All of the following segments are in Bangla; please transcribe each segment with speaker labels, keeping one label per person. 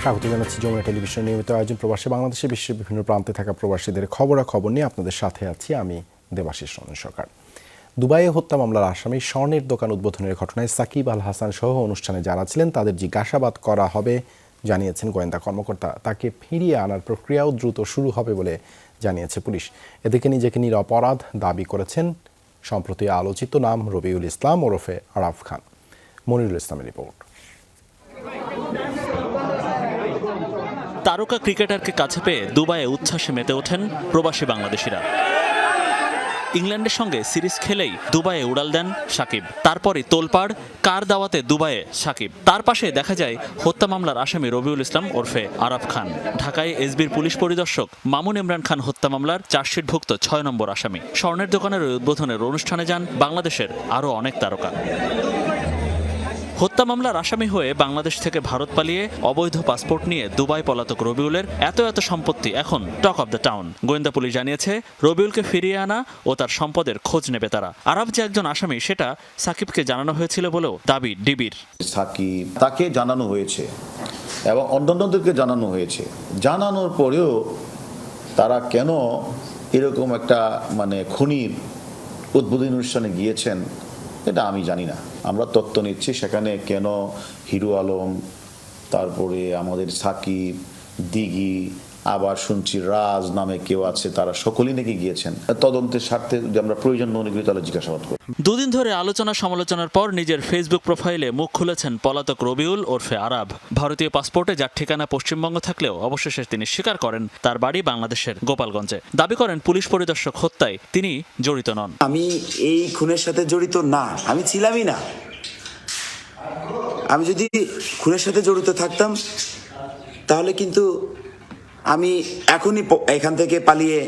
Speaker 1: স্বাগত জানাচ্ছি যমুনা টেলিভিশনের নিয়মিত আয়োজন প্রবাসী বাংলাদেশে বিশ্বের বিভিন্ন প্রান্তে থাকা প্রবাসীদের খবরাখবর নিয়ে আপনাদের সাথে আছি আমি দেবাশিস রঞ্জন সরকার। দুবাইয়ে হত্যা মামলার আসামি স্বর্ণের দোকান উদ্বোধনের ঘটনায় সাকিব আল হাসান সহ অনুষ্ঠানে যারা ছিলেন তাদের জিজ্ঞাসাবাদ করা হবে জানিয়েছেন গোয়েন্দা কর্মকর্তা। তাকে ফিরিয়ে আনার প্রক্রিয়াও দ্রুত শুরু হবে বলে জানিয়েছে পুলিশ। এদিকে নিজেকে নিরপরাধ দাবি করেছেন সম্প্রতি আলোচিত নাম রবিউল ইসলাম ওরফে আরাফ খান। মনিরুল ইসলামের রিপোর্ট।
Speaker 2: তারকা ক্রিকেটারকে কাছে পেয়ে দুবাইয়ে উচ্ছ্বাসে মেতে ওঠেন প্রবাসী বাংলাদেশিরা। ইংল্যান্ডের সঙ্গে সিরিজ খেলেই দুবাইয়ে উড়াল দেন সাকিব। তারপরই তোলপাড় কার দাওয়াতে দুবাইয়ে সাকিব। তার পাশে দেখা যায় হত্যা মামলার আসামি রবিউল ইসলাম ওরফে আরাফ খান। ঢাকায় এসবির পুলিশ পরিদর্শক মামুন ইমরান খান হত্যা মামলার চার্জশিটভুক্ত 6 নম্বর আসামি। স্বর্ণের দোকানের উদ্বোধনের অনুষ্ঠানে যান বাংলাদেশের আরও অনেক তারকা। হত্যা মামলার আসামি হয়ে বাংলাদেশ থেকে ভারত পালিয়ে অবৈধ পাসপোর্ট নিয়ে দুবাই পলাতক রবিউলের এত সম্পত্তি এখন টক অব দ্য টাউন। গোয়েন্দা পুলিশ জানিয়েছে রবিউলকে ফিরিয়ে আনা ও তার সম্পদের খোঁজ নেবে তারা। আরাফ যে একজন আসামি সেটা সাকিবকে জানানো হয়েছিল বলেও দাবি ডিবির।
Speaker 3: সাকিব তাকে জানানো হয়েছে এবং অন্যান্যদেরকে জানানো হয়েছে। জানানোর পরেও তারা কেন এরকম একটা খুনির উদ্বোধনী অনুষ্ঠানে গিয়েছেন এটা আমি জানি না। আমরা তথ্য নিচ্ছি সেখানে কেন হিরো আলম, তারপরে আমাদের সাকিব, দিঘি, আবার শুনছি রাজ নামে কেউ আছে, তারা সকলেই নাকি গিয়েছেন। তদন্তের স্বার্থে যদি আমরা প্রয়োজন মনে করি তাহলে জিজ্ঞাসাবাদ করি।
Speaker 2: দুদিন ধরে আলোচনা সমালোচনার পর নিজের ফেসবুক প্রোফাইলে মুখ খুলেছেন পলাতক রবিউল ওরফে আরাব। ভারতীয় পাসপোর্টে যার ঠিকানা পশ্চিমবঙ্গ থাকলেও অবশেষে তিনি স্বীকার করেন তার বাড়ি বাংলাদেশের গোপালগঞ্জে। দাবি করেন পুলিশ পরিদর্শক হত্যায় তিনি জড়িত নন।
Speaker 4: আমি এই খুনের সাথে জড়িত না, আমি ছিলামই না। আমি যদি খুনের সাথে জড়িত থাকতাম তাহলে কিন্তু আমি এখনই এখান থেকে পালিয়ে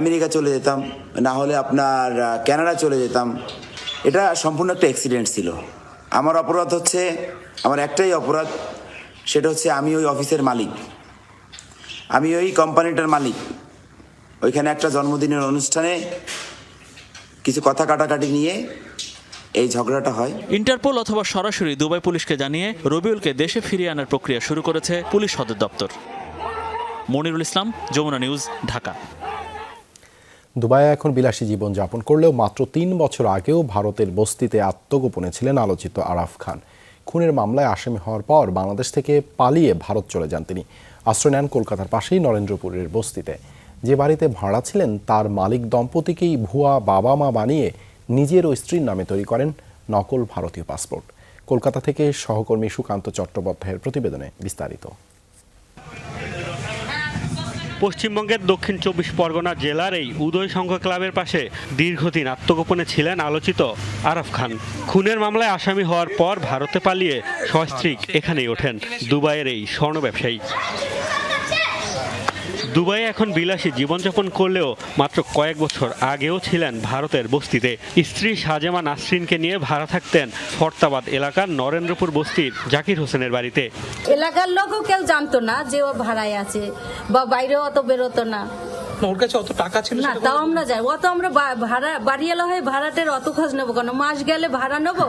Speaker 4: আমেরিকা চলে যেতাম, না হলে আপনার কানাডা চলে যেতাম। এটা সম্পূর্ণ একটা অ্যাক্সিডেন্ট ছিল। আমার অপরাধ হচ্ছে, আমার একটাই অপরাধ, সেটা হচ্ছে আমি ওই অফিসের মালিক, আমি ওই কোম্পানিটার মালিক। ওইখানে একটা জন্মদিনের অনুষ্ঠানে কিছু কথা কাটাকাটি নিয়ে এই ঝগড়াটা হয়।
Speaker 2: ইন্টারপোল অথবা সরাসরি দুবাই পুলিশকে জানিয়ে রবিউলকে দেশে ফিরিয়ে আনার প্রক্রিয়া শুরু করেছে পুলিশ সদর দপ্তর। মনিরুল ইসলাম, যমুনা নিউজ, ঢাকা।
Speaker 1: দুবাইয়ে এখন বিলাসী জীবন যাপন করলেও মাত্র 3 বছর আগেও ভারতের বস্তিতে আত্মগোপনে ছিলেন আলোচিত আরাফ খান। খুনের মামলায় আসামি হওয়ার পর বাংলাদেশ থেকে পালিয়ে ভারত চলে যান তিনি। আশ্রয় নেন কলকাতার পাশেই নরেন্দ্রপুরের বস্তিতে। যে বাড়িতে ভাড়া ছিলেন তার মালিক দম্পতিকেই ভুয়া বাবা মা বানিয়ে নিজের ও স্ত্রীর নামে তৈরি করেন নকল ভারতীয় পাসপোর্ট। কলকাতা থেকে সহকর্মী সুকান্ত চট্টোপাধ্যায়ের প্রতিবেদনে বিস্তারিত।
Speaker 5: পশ্চিমবঙ্গের দক্ষিণ 24 পরগনা জেলার এই উদয় সংঘ ক্লাবের পাশে দীর্ঘদিন আত্মগোপনে ছিলেন আলোচিত আরাফ খান। খুনের মামলায় আসামি হওয়ার পর ভারতে পালিয়ে সস্ত্রীক এখানেই ওঠেন দুবাইয়ের এই স্বর্ণ ব্যবসায়ী। দুবাইয়ে এখন বিলাসী জীবনযাপন করলেও মাত্র কয়েক বছর আগেও ছিলেন ভারতের বস্তিতে। স্ত্রী শাহজামা নাসরিনকে নিয়ে ভাড়া থাকতেন ফরতাবাদ এলাকার নরেন্দ্রপুর বস্তির জাকির হোসেনের বাড়িতে।
Speaker 6: এলাকার লোকও কেউ জানতো না যে ও ভাড়ায় আছে বা বাইরেও অত বেরোতো না।
Speaker 7: ওর কাছে অত টাকা ছিল
Speaker 6: না, তাও আমরা যাই অত আমরা ভাড়া বাড়ি এলো হয় ভাড়াটের অত খোঁজ নেবো কেন, মাস গেলে ভাড়া নেবো।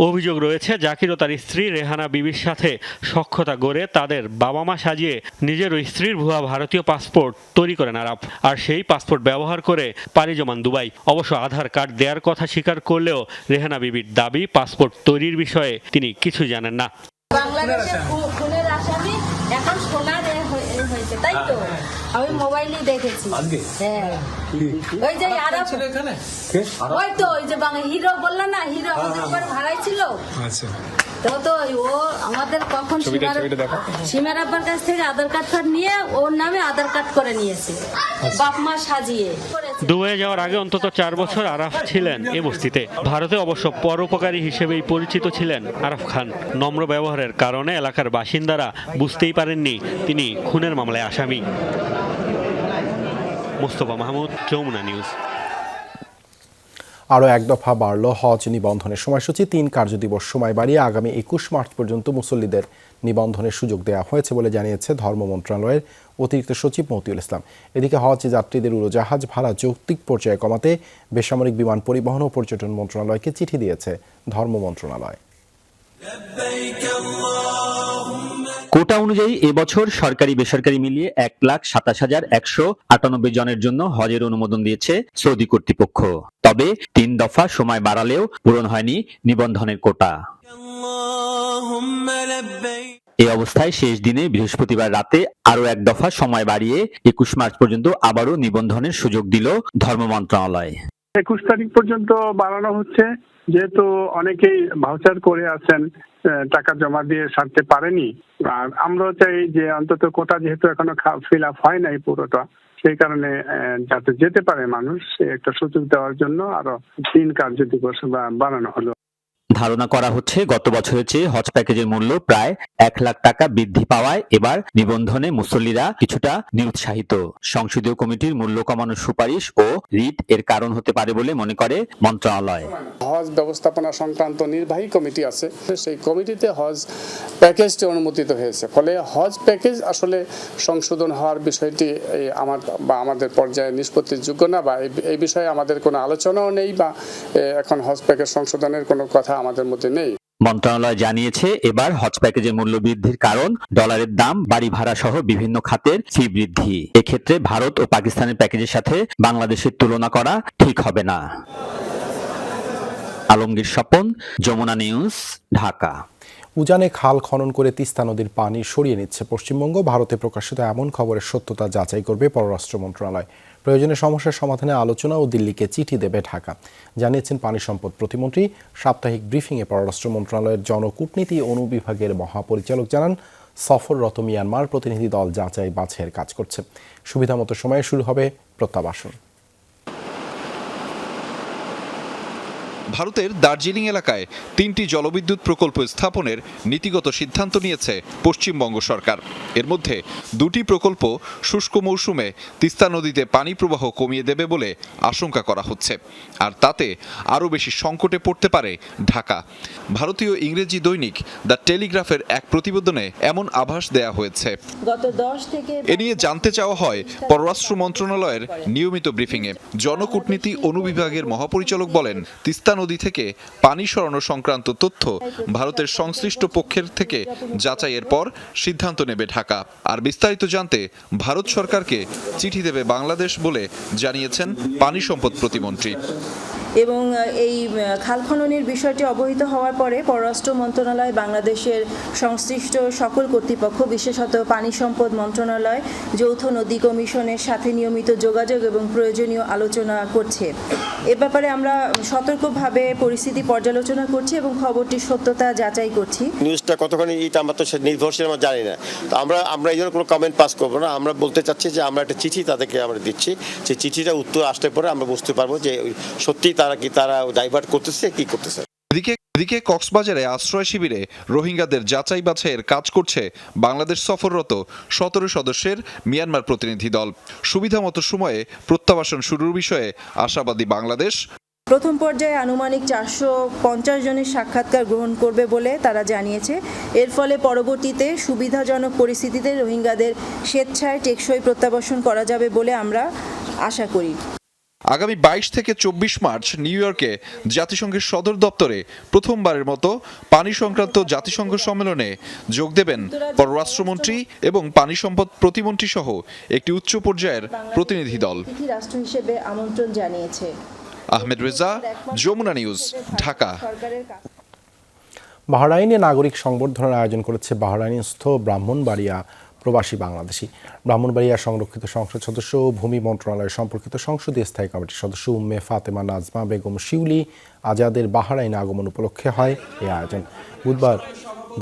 Speaker 5: অভিযোগ রয়েছে জাকির ও তার স্ত্রী রেহানা বিবির সাথে সখ্যতা গড়ে তাদের বাবা মা সাজিয়ে নিজের ও স্ত্রীর ভুয়া ভারতীয় পাসপোর্ট তৈরি করেন আরাফ। আর সেই পাসপোর্ট ব্যবহার করে পাড়ি জমান দুবাই। অবশ্য আধার কার্ড দেওয়ার কথা স্বীকার করলেও রেহানা বিবির দাবি পাসপোর্ট তৈরির বিষয়ে তিনি কিছুই জানেন না।
Speaker 6: বাংলাদেশের খুনের আসামি এখন সোনার হয়েছে, তাই তো? আমি মোবাইলে দেখেছি। হ্যাঁ, ওই যে আরাফ, ওই তো ওই যে হিরো বললো না, হিরো আমাদের উপরে ভাড়াই ছিল। তো ও আমাদের কখন সীমার আব্বার কাছ থেকে আধার কার্ড নিয়ে ওর নামে আধার কার্ড করে নিয়েছে, বাপ মা সাজিয়ে।
Speaker 5: দুবাইয়ে যাওয়ার আগে অন্তত 4 বছর আরাফ ছিলেন এ বস্তিতে। ভারতে অবশ্য পরোপকারী হিসেবেই পরিচিত ছিলেন আরাফ খান। নম্র ব্যবহারের কারণে এলাকার বাসিন্দারা বুঝতেই পারেননি তিনি খুনের মামলায় আসামি। মোস্তফা মাহমুদ, যমুনা নিউজ।
Speaker 1: আরও এক দফা বাড়ল হজ নিবন্ধনের সময়সূচি। 3 কার্যদিবস সময় বাড়িয়ে আগামী 21 মার্চ পর্যন্ত মুসল্লিদের নিবন্ধনের সুযোগ দেওয়া হয়েছে বলে জানিয়েছে ধর্ম মন্ত্রণালয়ের অতিরিক্ত সচিব মতিউল ইসলাম। এদিকে হজ যাত্রীদের উড়োজাহাজ ভাড়া যৌক্তিক পর্যায়ে কমাতে বেসামরিক বিমান পরিবহন ও পর্যটন মন্ত্রণালয়কে চিঠি দিয়েছে ধর্ম মন্ত্রণালয়।
Speaker 8: কোটা অনুযায়ী এবছর সরকারি বেসরকারি মিলিয়ে 1,27,198 জনের জন্য হজের অনুমোদন দিয়েছে সৌদি কর্তৃপক্ষ। তবে 3 দফা সময় বাড়ালেও পূরণ হয়নি নিবন্ধনের কোটা। এই অবস্থায় শেষ দিনে বৃহস্পতিবার রাতে আরো 1 দফা সময় বাড়িয়ে 21 মার্চ পর্যন্ত আবারও নিবন্ধনের সুযোগ দিল ধর্ম মন্ত্রণালয়।
Speaker 9: 21 তারিখ পর্যন্ত বাড়ানো হচ্ছে, যেহেতু অনেকেই ভাউচার করে আছেন, টাকা জমা দিয়ে সারতে পারেনি। আর আমরাও চাই যে অন্তত কোটা যেহেতু এখনো ফিল আপ হয় নাই পুরোটা, সেই কারণে যাতে যেতে পারে মানুষ, একটা সুযোগ দেওয়ার জন্য আরো 3 কার্যদিবস বাড়ানো হলো।
Speaker 8: ধারণা করা হচ্ছে গত বছরের চেয়ে হজ প্যাকেজের মূল্য প্রায় 1 লাখ টাকা বৃদ্ধি পাওয়ায় এবার নিবন্ধনে মুসল্লিরা কিছুটা নিরুৎসাহিত। সংসদীয় কমিটির মূল্য কমানোর সুপারিশ ও রিট এর কারণ হতে পারে বলে মনে করে মন্ত্রণালয়।
Speaker 10: হজ ব্যবস্থাপনা সংক্রান্ত নির্বাহী কমিটি আছে, সেই কমিটিতে হজ প্যাকেজটি অনুমোদিত হয়েছে। ফলে হজ প্যাকেজ আসলে সংশোধন হওয়ার বিষয়টি আমাদের পর্যায়ে নিষ্পত্তির যোগ্য না, বা এই বিষয়ে আমাদের কোনো আলোচনাও নেই, বা এখন হজ প্যাকেজ সংশোধনের কোনো কথা আমাদের মধ্যে নেই।
Speaker 8: মন্ত্রণালয় জানিয়েছে এবার হজ প্যাকেজের মূল্য বৃদ্ধির কারণ ডলারের দাম, বাড়ি ভাড়া সহ বিভিন্ন খাতের ফি বৃদ্ধি। এক্ষেত্রে ভারত ও পাকিস্তানের প্যাকেজের সাথে বাংলাদেশের তুলনা করা ঠিক হবে না। আলমগীর স্বপন, যমুনা নিউজ, ঢাকা।
Speaker 1: উজানে খাল খনন করে তিস্তা নদীর পানি সরিয়ে নিচ্ছে পশ্চিমবঙ্গ। ভারতে প্রকাশিত এমন খবরের সত্যতা যাচাই করবে পররাষ্ট্র মন্ত্রণালয়। প্রয়োজনীয় সমস্যার সমাধানে আলোচনা ও দিল্লিকে চিঠি দেবে ঢাকা, জানিয়েছেন পানি সম্পদ প্রতিমন্ত্রী। সাপ্তাহিক ব্রিফিংয়ে পররাষ্ট্র মন্ত্রণালয়ের জনকূটনীতি অনুবিভাগের মহাপরিচালক জানান, সফররত মিয়ানমার প্রতিনিধি দল যাচাই বাছাইয়ের কাজ করছে। সুবিধামতো সময়ে শুরু হবে প্রত্যাবাসন।
Speaker 11: ভারতের দার্জিলিং এলাকায় 3টি জলবিদ্যুৎ প্রকল্প স্থাপনের নীতিগত সিদ্ধান্ত নিয়েছে পশ্চিমবঙ্গ সরকার। এর মধ্যে 2টি প্রকল্প শুষ্ক মৌসুমে তিস্তা নদীতে পানি প্রবাহ কমিয়ে দেবে বলে আশঙ্কা করা হচ্ছে, আর তাতে আরও বেশি সংকটে পড়তে পারে ঢাকা। ভারতীয় ইংরেজি দৈনিক দ্য টেলিগ্রাফের এক প্রতিবেদনে এমন আভাস দেয়া হয়েছে। এ নিয়ে জানতে চাওয়া হয় পররাষ্ট্র মন্ত্রণালয়ের নিয়মিত ব্রিফিংয়ে। জনকূটনীতি অনুবিভাগের মহাপরিচালক বলেন, তিস্তা নদী থেকে পানি সরানো সংক্রান্ত তথ্য ভারতের সংশ্লিষ্ট পক্ষের থেকে যাচাইয়ের পর সিদ্ধান্ত নেবে ঢাকা। আর বিস্তারিত জানতে ভারত সরকারকে চিঠি দেবে বাংলাদেশ বলে জানিয়েছেন পানি সম্পদ প্রতিমন্ত্রী।
Speaker 12: এবং এই খাল খননের বিষয়টি অবহিত হওয়ার পরে পররাষ্ট্র মন্ত্রণালয় বাংলাদেশের সংশ্লিষ্ট সকল কর্তৃপক্ষ, বিশেষত পানি সম্পদ মন্ত্রণালয়, যৌথ নদী কমিশনের সাথে নিয়মিত যোগাযোগ এবং প্রয়োজনীয় আলোচনা করছে। এ ব্যাপারে আমরা সতর্কভাবে পরিস্থিতি পর্যালোচনা করছি এবং খবরটির সত্যতা যাচাই করছি।
Speaker 13: নিউজটা কতখানি এটা আমরা তো নির্ভরশীল আমরা জানি না, তো আমরা এই জন্য কোনো কমেন্ট পাস করবো না। আমরা বলতে চাচ্ছি যে আমরা একটা চিঠি তাদেরকে আমরা দিচ্ছি, সেই চিঠিটা উত্তর আসলে পরে আমরা বুঝতে পারবো যে সত্যি তারা ডাইভার্ট করতেছে কি করতেছে।
Speaker 11: এদিকে কক্সবাজারে আশ্রয় শিবিরে রোহিঙ্গাদের যাচাই বাছাইয়ের কাজ করছে বাংলাদেশ সফররত 17 সদস্যের মিয়ানমার প্রতিনিধি দল। সুবিধামতো সময়ে প্রত্যাবাসন শুরুর বিষয়ে আশাবাদী বাংলাদেশ।
Speaker 12: প্রথম পর্যায়ে আনুমানিক 450 জনের সাক্ষাৎকার গ্রহণ করবে বলে তারা জানিয়েছে। এর ফলে পরবর্তীতে সুবিধাজনক পরিস্থিতিতে রোহিঙ্গাদের স্বেচ্ছায় টেকসই প্রত্যাবাসন করা যাবে বলে আমরা আশা করি।
Speaker 11: আগামী 22 থেকে 24 মার্চ নিউ ইয়র্কে জাতিসংঘের সদর দপ্তরে প্রথমবারের মতো পানি সংক্রান্ত জাতিসংঘ সম্মেলনে যোগ দেবেন পররাষ্ট্রমন্ত্রী এবং পানি সম্পদ প্রতিমন্ত্রী সহ একটি উচ্চ পর্যায়ের প্রতিনিধি দল।
Speaker 12: রাষ্ট্র হিসেবে আমন্ত্রণ জানিয়েছে।
Speaker 11: আহমেদ রেজা, যমুনা নিউজ, ঢাকা।
Speaker 1: বাহরাইনে নাগরিক সংবর্ধনার আয়োজন করেছে বাহরাইনস্থ ব্রাহ্মণবাড়িয়া প্রবাসী বাংলাদেশি। ব্রাহ্মণবাড়িয়া সংরক্ষিত সংসদ সদস্য ও ভূমি মন্ত্রণালয় সম্পর্কিত সংসদীয় স্থায়ী কমিটির সদস্য উম্মে ফাতেমা নাজমা বেগম শিউলি আজাদের বাহরাইনে আগমন উপলক্ষে হয় এই আয়োজন। বুধবার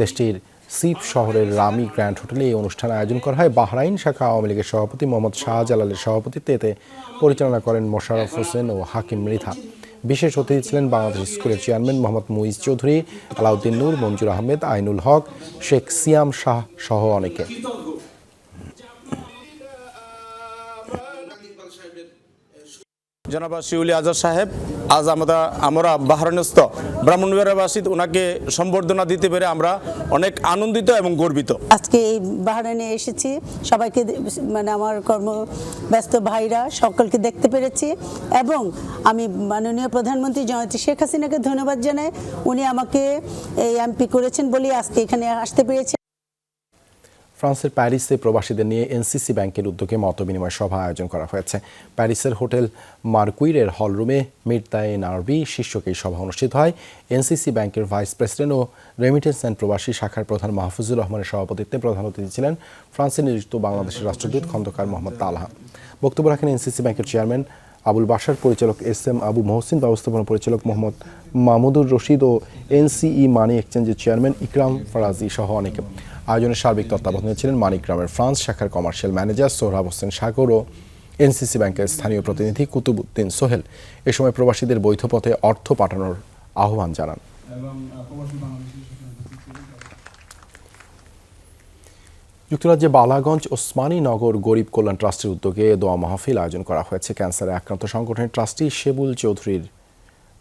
Speaker 1: দেশটির সিপ শহরের রামি গ্র্যান্ড হোটেলে এই অনুষ্ঠান আয়োজন করা হয়। বাহরাইন শাখা আওয়ামী লীগের সভাপতি মোহাম্মদ শাহজালালের সভাপতিত্বে এতে পরিচালনা করেন মোশাররফ হোসেন ও হাকিম মৃধা। বিশেষ অতিথি ছিলেন বাংলাদেশ স্কুলের চেয়ারম্যান মোহাম্মদ মুইজ চৌধুরী, আলাউদ্দিন নূর, মঞ্জুর আহমেদ, আইনুল হক, শেখ সিয়াম শাহ সহ অনেকে।
Speaker 14: জনাব শিউলি আজাদ সাহেব, আজ আমরা বাহরাইনস্থ ব্রাহ্মণবাড়িয়াবাসী ওনাকে সম্বর্ধনা দিতে পেরে আমরা অনেক আনন্দিত এবং গর্বিত।
Speaker 15: আজকে এই বাহরাইনে এসেছি, সবাইকে মানে আমার কর্মব্যস্ত ভাইরা সকলকে দেখতে পেরেছি এবং আমি মাননীয় প্রধানমন্ত্রী জননেত্রী শেখ হাসিনাকে ধন্যবাদ জানাই। উনি আমাকে এই এমপি করেছেন বলে আজকে এখানে আসতে পেরেছি।
Speaker 1: ফ্রান্সের প্যারিসে প্রবাসীদের নিয়ে এনসিসি ব্যাংকের উদ্যোগে মতবিনিময় সভা আয়োজন করা হয়েছে। প্যারিসের হোটেল মার্কুইরের হলরুমে মির্তায়ে নারবি শীর্ষক এই সভা অনুষ্ঠিত হয়। এনসিসি ব্যাংকের ভাইস প্রেসিডেন্ট ও রেমিটেন্স অ্যান্ড প্রবাসী শাখার প্রধান মাহফুজুর রহমানের সভাপতিত্বে প্রধান অতিথি ছিলেন ফ্রান্সে নিযুক্ত বাংলাদেশের রাষ্ট্রদূত খন্দকার মোহাম্মদ তালহা। বক্তব্য রাখেন এনসিসি ব্যাংকের চেয়ারম্যান আবুল বাশার, পরিচালক এস.এম. আবু মহসিন, ব্যবস্থাপনা পরিচালক মোহাম্মদ মাহমুদুর রশিদ ও এনসিই মানি এক্সচেঞ্জের চেয়ারম্যান ইকরাম ফরাজি সহ অনেকে। আয়োজনের সার্বিক তত্ত্বাবধানে ছিলেন মানিকগ্রামের ফ্রান্স শাখার কমার্শিয়াল ম্যানেজার সোহরাব হোসেন সাগর ও এনসিসি ব্যাংকের স্থানীয় প্রতিনিধি কুতুবউদ্দিন সোহেল। এ সময় প্রবাসীদের বৈধ পথে অর্থ পাঠানোর আহ্বান জানান। যুক্তরাজ্যে বালাগঞ্জ ওসমানী নগর গরিব কল্যাণ ট্রাস্টের উদ্যোগে দোয়া মাহফিল আয়োজন করা হয়েছে। ক্যান্সারে আক্রান্ত সংগঠনের ট্রাস্টি শেবুল চৌধুরীর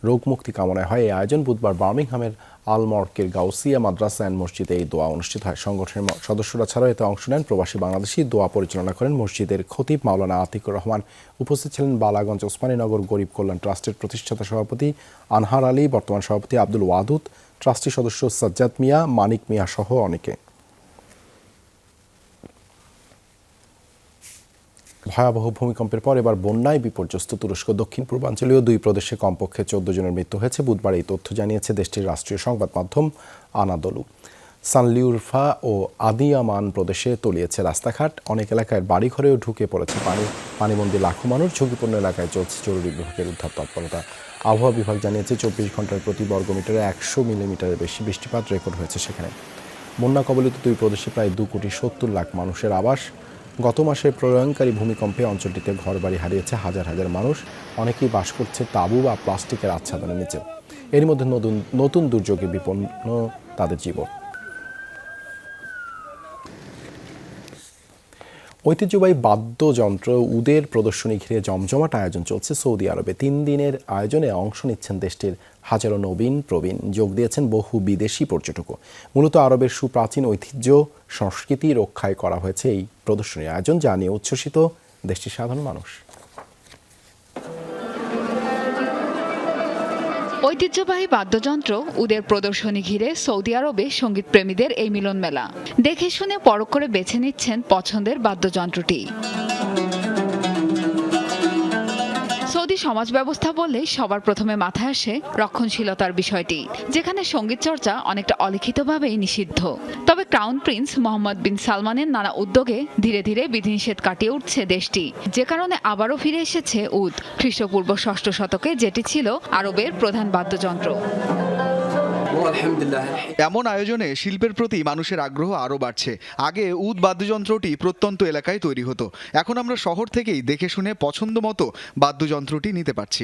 Speaker 1: রোগমুক্তি কামনায় হয় এই আয়োজন। বুধবার বার্মিংহামের আলমর্কের গাউসিয়া মাদ্রাসা অ্যান্ড মসজিদে এই দোয়া অনুষ্ঠিত হয়। সংগঠনের সদস্যরা ছাড়াও এতে অংশ নেন প্রবাসী বাংলাদেশি। দোয়া পরিচালনা করেন মসজিদের খতিব মাওলানা আতিকুর রহমান। উপস্থিত ছিলেন বালাগঞ্জ ওসমানী নগর গরিব কল্যাণ ট্রাস্টের প্রতিষ্ঠাতা সভাপতি আনহার আলী, বর্তমান সভাপতি আব্দুল ওয়াদুদ, ট্রাস্টি সদস্য সাজ্জাদ মিয়া, মানিক মিয়া সহ অনেকে। ভয়াবহ ভূমিকম্পের পর এবার বন্যায় বিপর্যস্ত তুরস্ক দক্ষিণ পূর্বাঞ্চলীয় 2 প্রদেশে কমপক্ষে 14 জনের মৃত্যু হয়েছে। বুধবার এই তথ্য জানিয়েছে দেশটির রাষ্ট্রীয় সংবাদ মাধ্যম আনাদলু। সানলিউরফা ও আদিয়ামান প্রদেশে তলিয়েছে রাস্তাঘাট। অনেক এলাকায় বাড়িঘরেও ঢুকে পড়েছে পানিবন্দী লাখো মানুষ। ঝুঁকিপূর্ণ এলাকায় চলছে জরুরি বিভাগের উদ্ধার তৎপরতা। আবহাওয়া বিভাগ জানিয়েছে 24 ঘন্টার প্রতি বর্গমিটারে 100 মিলিমিটারের বেশি বৃষ্টিপাত রেকর্ড হয়েছে সেখানে। বন্যা কবলিত 2 প্রদেশে প্রায় 2,70,00,000 মানুষের আবাস। গত মাসে প্রলয়ঙ্কারী ভূমিকম্পে অঞ্চলটিতে ঘরবাড়ি হারিয়েছে হাজার হাজার মানুষ। অনেকেই বাস করছে তাঁবু বা প্লাস্টিকের আচ্ছাদনের নিচে। এর মধ্যে নতুন দুর্যোগে বিপন্ন তাদের জীবন। ঐতিহ্যবাহী বাদ্যযন্ত্র উদের প্রদর্শনী ঘিরে জমজমাট আয়োজন চলছে সৌদি আরবে। 3 দিনের আয়োজনে অংশ নিচ্ছেন দেশটির হাজারো নবীন প্রবীণ। যোগ দিয়েছেন বহু বিদেশি পর্যটকও। মূলত আরবের সুপ্রাচীন ঐতিহ্য সংস্কৃতি রক্ষায় করা হয়েছে এই প্রদর্শনীর আয়োজন, যা নিয়ে উচ্ছ্বসিত দেশটির সাধারণ মানুষ।
Speaker 16: ঐতিহ্যবাহী বাদ্যযন্ত্র উদের প্রদর্শনী ঘিরে সৌদি আরবে সঙ্গীত প্রেমীদের এই মিলন মেলা। দেখে শুনে পরখ করে বেছে নিচ্ছেন পছন্দের বাদ্যযন্ত্রটি। সৌদি সমাজ ব্যবস্থা বললে সবার প্রথমে মাথায় আসে রক্ষণশীলতার বিষয়টি, যেখানে সঙ্গীত চর্চা অনেকটা অলিখিতভাবেই নিষিদ্ধ। তবে ক্রাউন প্রিন্স মোহাম্মদ বিন সালমানের নানা উদ্যোগে ধীরে ধীরে বিধিনিষেধ কাটিয়ে উঠছে দেশটি, যে কারণে আবারও ফিরে এসেছে উদ, খ্রিস্টপূর্ব 6ষ্ঠ শতকে যেটি ছিল আরবের প্রধান বাদ্যযন্ত্র।
Speaker 17: এমন আয়োজনে শিল্পের প্রতি মানুষের আগ্রহ আরও বাড়ছে। আগে উদ বাদ্যযন্ত্রটি প্রত্যন্ত এলাকায় তৈরি হতো, এখন আমরা শহর থেকেই দেখে শুনে পছন্দ মতো বাদ্যযন্ত্রটি নিতে পারছি।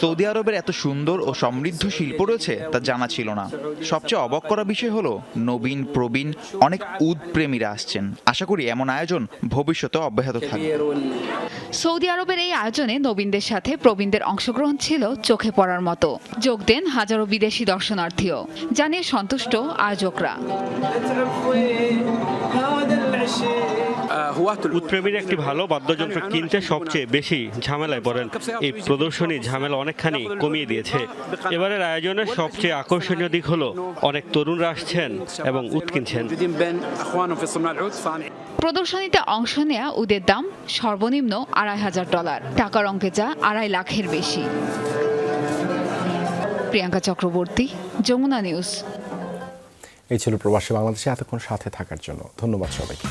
Speaker 18: সৌদি আরবের এত সুন্দর ও সমৃদ্ধ শিল্প রয়েছে তা জানা ছিল না। সবচেয়ে অবাক করা বিষয় হলো নবীন প্রবীণ অনেক উদ প্রেমীরা আসছেন। আশা করি এমন আয়োজন ভবিষ্যতে অব্যাহত থাকবে।
Speaker 16: সৌদি আরবের এই আয়োজনে নবীনদের সাথে প্রবীণদের অংশগ্রহণ ছিল চোখে পড়ার মতো। যোগ দেন হাজারো বিদেশি দর্শনার্থীও, জানিয়ে সন্তুষ্ট আয়োজকরা।
Speaker 5: উৎপ্রেমীর একটি ভালো বাদ্যযন্ত্র কিনতে সবচেয়ে বেশি ঝামেলায় পড়েন। এই প্রদর্শনী ঝামেলা অনেকখানি কমিয়ে দিয়েছে। এবারের আয়োজনের সবচেয়ে আকর্ষণীয় দিক হলো অনেক তরুণরা আসছেন এবং উদ কিনছেন।
Speaker 16: প্রদর্শনীতে অংশ নেয়া উদের দাম সর্বনিম্ন $2,500, টাকার অঙ্কে যা 2.5 লাখের বেশি। প্রিয়াঙ্কা চক্রবর্তী, যমুনা নিউজ।
Speaker 1: এই ছিল প্রবাসী বাংলাদেশে এতক্ষণ সাথে থাকার জন্য ধন্যবাদ সবাইকে।